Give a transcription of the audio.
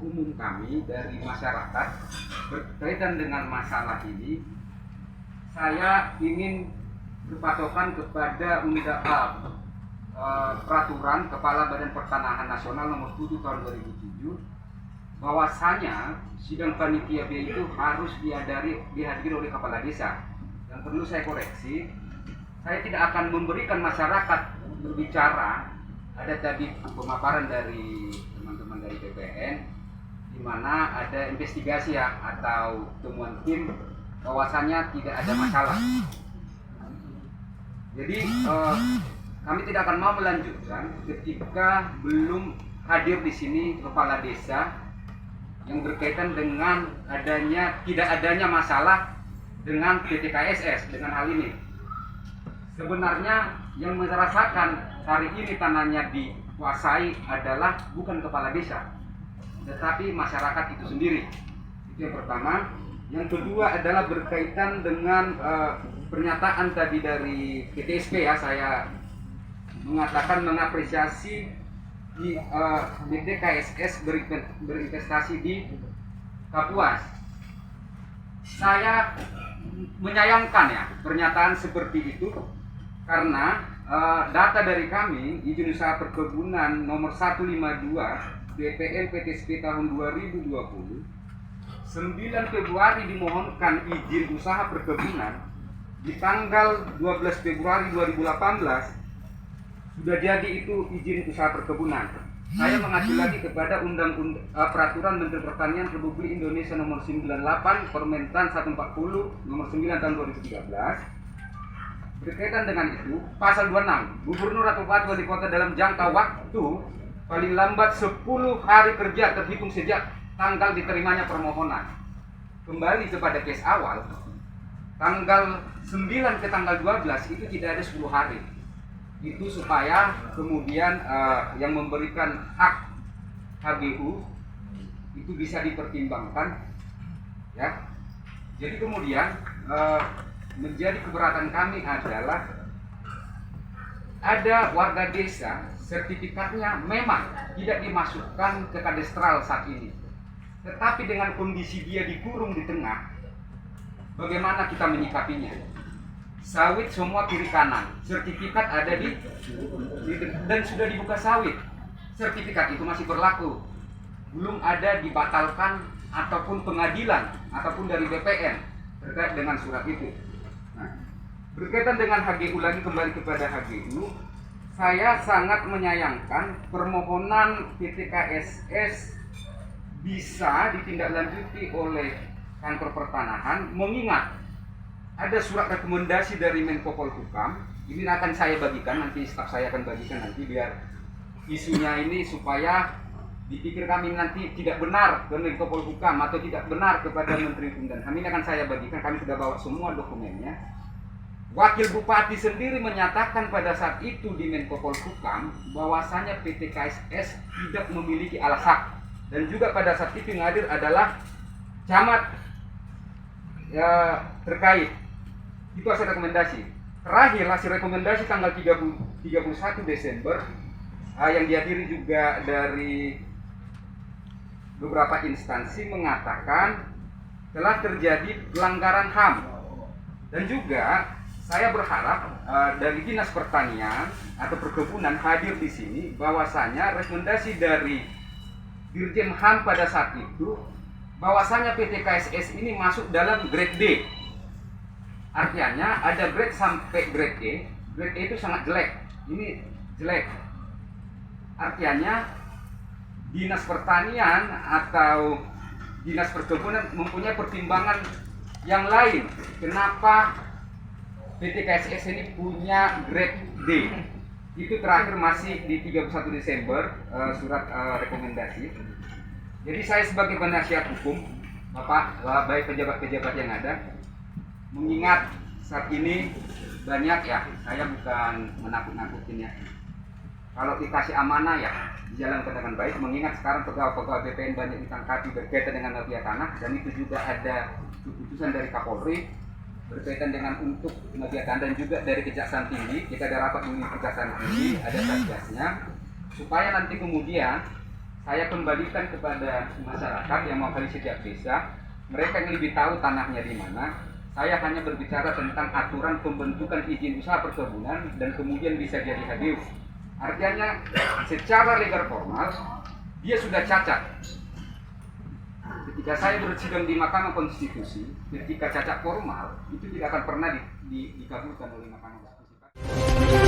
umum kami dari masyarakat berkaitan dengan masalah ini, saya ingin berpatokan kepada peraturan Kepala Badan Pertanahan Nasional nomor 7 tahun 2007, bahwasanya sidang panitia B itu harus dihadiri oleh kepala desa. Dan perlu saya koreksi, saya tidak akan memberikan masyarakat berbicara. Ada tadi pemaparan dari teman-teman dari BPN, di mana ada investigasi ya atau temuan tim bahwasanya tidak ada masalah. Jadi kami tidak akan mau melanjutkan ketika belum hadir di sini kepala desa yang berkaitan dengan tidak adanya masalah dengan PT KSS dengan hal ini. Sebenarnya yang merasakan hari ini tanahnya dikuasai adalah bukan kepala desa, tetapi masyarakat itu sendiri. Itu yang pertama. Yang kedua adalah berkaitan dengan pernyataan tadi dari PTSP ya, saya mengatakan mengapresiasi di PT KSS berinvestasi di Kapuas. Saya menyayangkan ya pernyataan seperti itu karena data dari kami izin usaha perkebunan nomor 152 BPN PTSP tahun 2020, 9 Februari dimohonkan izin usaha perkebunan, di tanggal 12 Februari 2018 sudah jadi itu izin usaha perkebunan. Saya mengacu lagi kepada Peraturan Menteri Pertanian Republik Indonesia nomor 98 Permentan 140 nomor 9 tahun 2013. Berkaitan dengan itu, pasal 26, Gubernur atau Bupati Wali Kota dalam jangka waktu paling lambat 10 hari kerja terhitung sejak tanggal diterimanya permohonan. Kembali kepada case awal, tanggal 9 ke tanggal 12 itu tidak ada 10 hari. Itu supaya kemudian yang memberikan hak HGU itu bisa dipertimbangkan ya. Jadi kemudian menjadi keberatan kami adalah ada warga desa sertifikatnya memang tidak dimasukkan ke kadastral saat ini, tetapi dengan kondisi dia dikurung di tengah, bagaimana kita menyikapinya? Sawit semua kiri kanan, sertifikat ada dan sudah dibuka sawit, sertifikat itu masih berlaku, belum ada dibatalkan ataupun pengadilan ataupun dari BPN terkait dengan surat itu. Nah, berkaitan dengan HGU lagi, kembali kepada HGU, saya sangat menyayangkan permohonan PT KSS bisa ditindaklanjuti oleh Kantor Pertanahan, mengingat ada surat rekomendasi dari Menko Polhukam. Ini akan saya bagikan nanti, staf saya akan bagikan nanti biar isunya ini supaya dipikir kami nanti tidak benar ke Menko Polhukam atau tidak benar kepada Menteri Hukum dan HAM. Ini akan saya bagikan, kami sudah bawa semua dokumennya. Wakil Bupati sendiri menyatakan pada saat itu di Menko Polhukam bahwasanya PT KSS tidak memiliki alas hak, dan juga pada saat itu yang hadir adalah camat ya, terkait. Itu hasil rekomendasi. Terakhir hasil rekomendasi tanggal 31 Desember yang dihadiri juga dari beberapa instansi mengatakan telah terjadi pelanggaran HAM. Dan juga saya berharap dari Dinas Pertanian atau Perkebunan hadir di sini, bahwasanya rekomendasi dari Dirjen HAM pada saat itu bahwasanya PT KSS ini masuk dalam grade D. Artinya ada grade sampai grade E. Grade E itu sangat jelek. Ini jelek. Artinya Dinas Pertanian atau Dinas Perkebunan mempunyai pertimbangan yang lain. Kenapa PT KSS ini punya grade D? Itu terakhir masih di 31 Desember surat rekomendasi. Jadi saya sebagai penasihat hukum, Bapak, baik pejabat-pejabat yang ada, mengingat saat ini banyak ya, saya bukan menakut-nakutin ya. Kalau dikasih amanah ya dijalankan dengan baik, mengingat sekarang pegawai-pegawai BPN banyak ditangkapi berkaitan dengan mafia tanah, dan itu juga ada keputusan dari Kapolri berkaitan dengan untuk mafia tanah, dan juga dari Kejaksaan Tinggi. Kita ada rapat dengan Kejaksaan Tinggi, ada satgasnya, supaya nanti kemudian saya kembalikan kepada masyarakat yang mewakili setiap desa. Mereka yang lebih tahu tanahnya di mana. Saya hanya berbicara tentang aturan pembentukan izin usaha perkebunan dan kemudian bisa jadi HGU. Artinya secara legal formal dia sudah cacat. Ketika saya bersidang di Mahkamah Konstitusi, ketika cacat formal itu tidak akan pernah dikabulkan oleh Mahkamah Konstitusi.